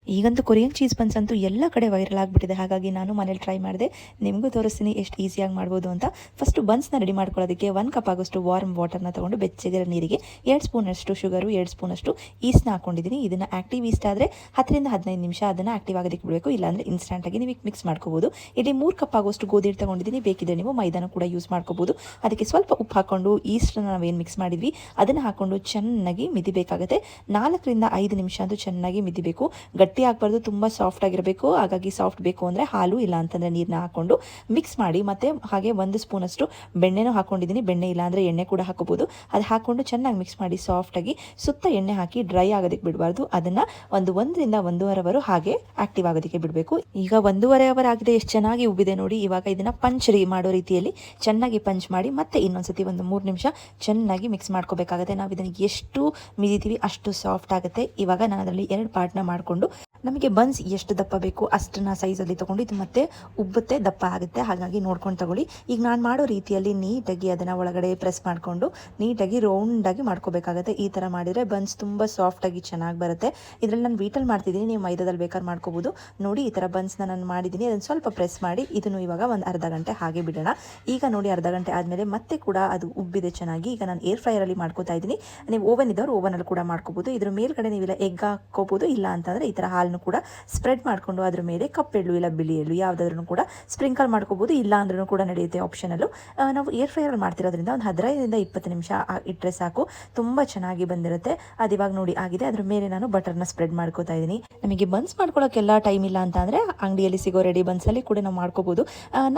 ಈಗಂತೂ Korean cheese buns ಅಂತೂ ಎಲ್ಲ ಕಡೆ ವೈರಲ್ ಆಗಿಬಿಟ್ಟಿದೆ. ಹಾಗಾಗಿ ನಾನು ಮನೇಲಿ ಟ್ರೈ ಮಾಡಿದೆ. ನಿಮಗೂ ತೋರಿಸ್ತೀನಿ ಎಷ್ಟು ಈಸಿಯಾಗಿ ಮಾಡ್ಬೋದು ಅಂತ. ಫಸ್ಟು ಬನ್ಸ್ನ ರೆಡಿ ಮಾಡ್ಕೊಳ್ಳೋದಕ್ಕೆ 1 ಕಪ್ ಆಗೋಷ್ಟು ವಾರ್ಮ್ ವಾಟರ್ನ ತೊಗೊಂಡು ಬೆಚ್ಚಗಿರೋ ನೀರಿಗೆ 2 ಸ್ಪೂನಷ್ಟು ಶುಗರು, 2 ಸ್ಪೂನಷ್ಟು ಈಸ್ಟ್ನ ಹಾಕೊಂಡಿದ್ದೀನಿ. ಇದನ್ನು ಆ್ಯಕ್ಟಿವ್ ಈಸ್ಟ್ ಆದರೆ 10ರಿಂದ 15 ನಿಮಿಷ ಅದನ್ನು ಆ್ಯಕ್ಟಿವ್ ಆಗೋದಕ್ಕೆ ಬಿಡಬೇಕು. ಇಲ್ಲಾಂದರೆ ಇನ್ಸ್ಟಂಟಾಗಿ ನೀವು ಮಿಕ್ಸ್ ಮಾಡ್ಕೋಬೋದು. ಇಲ್ಲಿ 3 ಕಪ್ ಆಗೋಷ್ಟು ಗೋಧಿ ಹಿಟ್ಟು ತೊಗೊಂಡಿದ್ದೀನಿ. ಬೇಕಿದ್ರೆ ನೀವು ಮೈದಾನ ಕೂಡ ಯೂಸ್ ಮಾಡ್ಕೋಬೋದು. ಅದಕ್ಕೆ ಸ್ವಲ್ಪ ಉಪ್ಪು ಹಾಕ್ಕೊಂಡು ಈಸ್ಟನ್ನ ನಾವೇನು ಮಿಕ್ಸ್ ಮಾಡಿದ್ವಿ ಅದನ್ನು ಹಾಕ್ಕೊಂಡು ಚೆನ್ನಾಗಿ ಮಿದಿಬೇಕಾಗುತ್ತೆ. 4ರಿಂದ 5 ನಿಮಿಷ ಅಂತೂ ಚೆನ್ನಾಗಿ ಮಿದಿಬೇಕು. ಗಟ್ಟಿ ಆಗಬಾರ್ದು, ತುಂಬ ಸಾಫ್ಟ್ ಆಗಿರಬೇಕು. ಹಾಗಾಗಿ ಸಾಫ್ಟ್ ಬೇಕು ಅಂದರೆ ಹಾಲು ಇಲ್ಲ ಅಂತಂದರೆ ನೀರನ್ನ ಹಾಕ್ಕೊಂಡು ಮಿಕ್ಸ್ ಮಾಡಿ. ಮತ್ತು ಹಾಗೆ 1 ಸ್ಪೂನಷ್ಟು ಬೆಣ್ಣೆನೂ ಹಾಕ್ಕೊಂಡಿದ್ದೀನಿ. ಬೆಣ್ಣೆ ಇಲ್ಲ ಅಂದರೆ ಎಣ್ಣೆ ಕೂಡ ಹಾಕೋಬೋದು. ಅದು ಹಾಕ್ಕೊಂಡು ಚೆನ್ನಾಗಿ ಮಿಕ್ಸ್ ಮಾಡಿ ಸಾಫ್ಟಾಗಿ ಸುತ್ತ ಎಣ್ಣೆ ಹಾಕಿ ಡ್ರೈ ಆಗೋದಕ್ಕೆ ಬಿಡಬಾರ್ದು. ಅದನ್ನು 1ರಿಂದ 1.5 ಅವರ್ ಹಾಗೆ ಆ್ಯಕ್ಟಿವ್ ಆಗೋದಕ್ಕೆ ಬಿಡಬೇಕು. ಈಗ 1.5 ಅವರ್ ಆಗಿದೆ. ಎಷ್ಟು ಚೆನ್ನಾಗಿ ಉಬ್ಬಿದೆ ನೋಡಿ. ಇವಾಗ ಇದನ್ನು ಪಂಚ್ ಮಾಡೋ ರೀತಿಯಲ್ಲಿ ಚೆನ್ನಾಗಿ ಪಂಚ್ ಮಾಡಿ ಮತ್ತೆ ಇನ್ನೊಂದ್ಸತಿ 3 ನಿಮಿಷ ಚೆನ್ನಾಗಿ ಮಿಕ್ಸ್ ಮಾಡ್ಕೋಬೇಕಾಗುತ್ತೆ. ನಾವು ಇದನ್ನು ಎಷ್ಟು ಮಿದಿತೀವಿ ಅಷ್ಟು ಸಾಫ್ಟ್ ಆಗುತ್ತೆ. ಇವಾಗ ನಾನು ಅದರಲ್ಲಿ 2 ಪಾರ್ಟ್ನ ಮಾಡಿಕೊಂಡು ನಮಗೆ ಬನ್ಸ್ ಎಷ್ಟು ದಪ್ಪ ಬೇಕು ಅಷ್ಟನ್ನ ಸೈಜಲ್ಲಿ ತೊಗೊಂಡು ಇದು ಮತ್ತೆ ಉಬ್ಬುತ್ತೆ, ದಪ್ಪ ಆಗುತ್ತೆ. ಹಾಗಾಗಿ ನೋಡ್ಕೊಂಡು ತಗೊಳ್ಳಿ. ಈಗ ನಾನು ಮಾಡೋ ರೀತಿಯಲ್ಲಿ ನೀಟಾಗಿ ಅದನ್ನು ಒಳಗಡೆ ಪ್ರೆಸ್ ಮಾಡಿಕೊಂಡು ನೀಟಾಗಿ ರೌಂಡಾಗಿ ಮಾಡ್ಕೋಬೇಕಾಗುತ್ತೆ. ಈ ಥರ ಮಾಡಿದರೆ ಬನ್ಸ್ ತುಂಬ ಸಾಫ್ಟಾಗಿ ಚೆನ್ನಾಗಿ ಬರುತ್ತೆ. ಇದರಲ್ಲಿ ನಾನು ವೀಟಲ್ಲಿ ಮಾಡ್ತಿದ್ದೀನಿ, ನೀವು ಮೈದಾದಲ್ಲಿ ಬೇಕಾದ್ರೆ ಮಾಡ್ಕೋಬೋದು. ನೋಡಿ ಈ ಥರ ಬನ್ಸ್ನ ನಾನು ಮಾಡಿದ್ದೀನಿ. ಅದನ್ನು ಸ್ವಲ್ಪ ಪ್ರೆಸ್ ಮಾಡಿ ಇದನ್ನು ಇವಾಗ ಒಂದು ಅರ್ಧ ಗಂಟೆ ಹಾಗೆ ಬಿಡೋಣ. ಈಗ ನೋಡಿ ಅರ್ಧ ಗಂಟೆ ಆದಮೇಲೆ ಮತ್ತೆ ಕೂಡ ಅದು ಉಬ್ಬಿದೆ ಚೆನ್ನಾಗಿ. ಈಗ ನಾನು ಏರ್ ಫ್ರೈಯರಲ್ಲಿ ಮಾಡ್ಕೋತಾ ಇದ್ದೀನಿ. ನೀವು ಓವನ್ ಇದ್ದವರು ಓವನಲ್ಲಿ ಕೂಡ ಮಾಡ್ಕೋಬೋದು. ಇದ್ರ ಮೇಲ್ಗಡೆ ನೀವಿಲ್ಲ ಎಗ್ ಹಾಕೋಬೋದು. ಇಲ್ಲ ಅಂತಂದರೆ ಈ ಥರ ಹಾಲು ಕೂಡ ಸ್ಪ್ರೆಡ್ ಮಾಡಿಕೊಂಡು ಅದ್ರ ಮೇಲೆ ಕಪ್ಪೆಳ್ಳು ಇಲ್ಲ ಬಿಳಿ ಎಳ್ಳು ಯಾವುದಾದ್ರೂ ಕೂಡ ಸ್ಪ್ರಿಂಕಲ್ ಮಾಡ್ಕೋಬೋದು. ಇಲ್ಲ ಅಂದ್ರೂ ಕೂಡ ನಡೆಯುತ್ತೆ, ಆಪ್ಷನಲ್ಲು. ನಾವು ಏರ್ ಫ್ರೈಯರಲ್ಲಿ ಮಾಡ್ತಿರೋದ್ರಿಂದ ಒಂದು 15ರಿಂದ 20 ನಿಮಿಷ ಇಟ್ಟರೆ ಸಾಕು, ತುಂಬ ಚೆನ್ನಾಗಿ ಬಂದಿರುತ್ತೆ. ಅದು ಇವಾಗ ನೋಡಿ ಆಗಿದೆ. ಅದ್ರ ಮೇಲೆ ನಾನು ಬಟರ್ನ ಸ್ಪ್ರೆಡ್ ಮಾಡ್ಕೋತಾ ಇದ್ದೀನಿ. ನಮಗೆ ಬನ್ಸ್ ಮಾಡ್ಕೊಳ್ಳೋಕ್ಕೆಲ್ಲ ಟೈಮ್ ಇಲ್ಲ ಅಂತ ಅಂದರೆ ಅಂಗಡಿಯಲ್ಲಿ ಸಿಗೋ ರೆಡಿ ಬನ್ಸಲ್ಲಿ ಕೂಡ ನಾವು ಮಾಡ್ಕೋಬೋದು.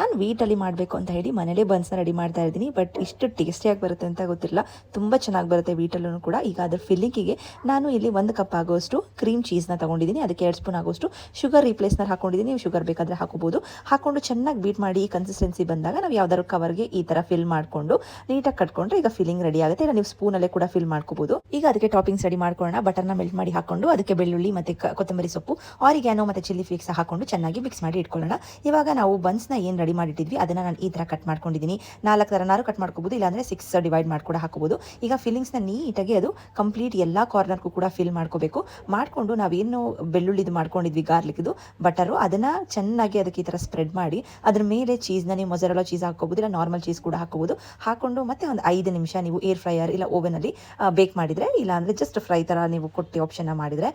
ನಾನು ವೀಟಲ್ಲಿ ಮಾಡಬೇಕು ಅಂತ ಹೇಳಿ ಮನೇಲೇ ಬನ್ಸ್ನ ರೆಡಿ ಮಾಡ್ತಾ ಇದ್ದೀನಿ. ಬಟ್ ಇಷ್ಟು ಟೇಸ್ಟಿಯಾಗಿ ಬರುತ್ತೆ ಅಂತ ಗೊತ್ತಿಲ್ಲ, ತುಂಬ ಚೆನ್ನಾಗಿ ಬರುತ್ತೆ ವೀಟಲ್ಲೂ ಕೂಡ. ಈಗ ಅದ್ರ ಫಿಲ್ಲಿಂಗಿಗೆ ನಾನು ಇಲ್ಲಿ 1 ಕಪ್ ಆಗೋಷ್ಟು ಕ್ರೀಮ್ ಚೀಸ್ನ ತೊಗೊಂಡಿದ್ದೀನಿ. ಅದಕ್ಕೆ 2 ಸ್ಪೂನ್ ಆಗೋಷ್ಟು ಶುಗರ್ ರೀಪ್ಲೇಸ್ನರ್ ಹಾಕೊಂಡಿದ್ದೀನಿ. ನೀವು ಶುಗರ್ ಬೇಕಾದರೆ ಹಾಕೋಬೋದು. ಹಾಕೊಂಡು ಚೆನ್ನಾಗಿ ಬೀಟ್ ಮಾಡಿ ಈ ಕನ್ಸಿಸ್ಟೆನ್ಸಿ ಬಂದಾಗ ನಾವು ಯಾವ್ದಾದ್ರು ಕವರ್ಗೆ ಈ ಥರ ಫಿಲ್ ಮಾಡಿಕೊಂಡು ನೀಟಾಗಿ ಕಟ್ಕೊಂಡ್ರೆ ಈಗ ಫಿಲ್ಲಿಂಗ್ ರೆಡಿ ಆಗುತ್ತೆ. ಇಲ್ಲ ನೀವು ಸ್ಪೂನಲ್ಲೇ ಕೂಡ ಫಿಲ್ ಮಾಡ್ಕೋಬೋದು. ಈಗ ಅದಕ್ಕೆ ಟಾಪಿಂಗ್ಸ್ ರೆಡಿ ಮಾಡ್ಕೊಳ್ಳೋಣ. ಬಟರ್ನ ಮೆಲ್ಟ್ ಮಾಡಿ ಹಾಕೊಂಡು ಅದಕ್ಕೆ ಬೆಳ್ಳುಳ್ಳಿ ಮತ್ತು ಕೊತ್ತಂಬರಿ ಸೊಪ್ಪು, ಆರಿಗ್ಯಾನೋ ಮತ್ತು ಚಿಲ್ಲಿ ಫ್ಲೇಕ್ಸ್ ಹಾಕೊಂಡು ಚೆನ್ನಾಗಿ ಮಿಕ್ಸ್ ಮಾಡಿ ಇಟ್ಕೊಳ್ಳೋಣ. ಇವಾಗ ನಾವು ಬನ್ಸ್ನ ಏನು ರೆಡಿ ಮಾಡಿಟ್ಟಿದ್ವಿ ಅದನ್ನು ನಾನು ಈ ಥರ ಕಟ್ ಮಾಡ್ಕೊಂಡಿದ್ದೀನಿ. 4 ಥರನಾರು ಕಟ್ ಮಾಡ್ಕೋಬೋದು. ಇಲ್ಲಾಂದರೆ 6 ಡಿವೈಡ್ ಮಾಡಿ ಕೂಡ ಹಾಕೋಬೋದು. ಈಗ ಫಿಲ್ಲಿಂಗ್ಸ್ನ ನೀಟಾಗಿ ಅದು ಕಂಪ್ಲೀಟ್ ಎಲ್ಲ ಕಾರ್ನರ್ಗೂ ಕೂಡ ಫಿಲ್ ಮಾಡ್ಕೋಬೇಕು. ಮಾಡಿಕೊಂಡು ನಾವೇನು ಬೆಳ್ಳುಳ್ಳಿದು ಮಾಡ್ಕೊಂಡಿದ್ವಿ ಗಾರ್ಲಿಕ್ದು ಬಟರು, ಅದನ್ನು ಚೆನ್ನಾಗಿ ಅದಕ್ಕೆ ಈ ಥರ ಸ್ಪ್ರೆಡ್ ಮಾಡಿ ಅದ್ರ ಮೇಲೆ ಚೀಸ್ನ ನೀವು ಮೊಸರೆಲ್ಲ ಚೀಸ್ ಹಾಕೋಬೋದು. ಇಲ್ಲ ನಾರ್ಮಲ್ ಚೀಸ್ ಕೂಡ ಹಾಕೋಬೋದು. ಹಾಕೊಂಡು ಮತ್ತೆ ಒಂದು 5 ನಿಮಿಷ ನೀವು ಏರ್ ಫ್ರೈಯರ್ ಇಲ್ಲ ಓವನಲ್ಲಿ ಬೇಕ್ ಮಾಡಿದರೆ, ಇಲ್ಲ ಅಂದರೆ ಜಸ್ಟ್ ಫ್ರೈ ಥರ ನೀವು ಕೊಟ್ಟು ಆಪ್ಷನ್ನ ಮಾಡಿದರೆ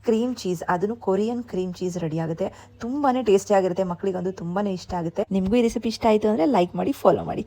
ಕ್ರೀಮ್ ಚೀಸ್, ಅದನ್ನು ಕೊರಿಯನ್ ಕ್ರೀಮ್ ಚೀಸ್ ರೆಡಿ ಆಗುತ್ತೆ. ತುಂಬಾ ಟೇಸ್ಟಿ ಆಗಿರುತ್ತೆ. ಮಕ್ಕಳಿಗಂತೂ ತುಂಬಾ ಇಷ್ಟ ಆಗುತ್ತೆ. ನಿಮಗೂ ಈ ರೆಸಿಪಿ ಇಷ್ಟ ಆಯಿತು ಅಂದರೆ ಲೈಕ್ ಮಾಡಿ, ಫಾಲೋ ಮಾಡಿ.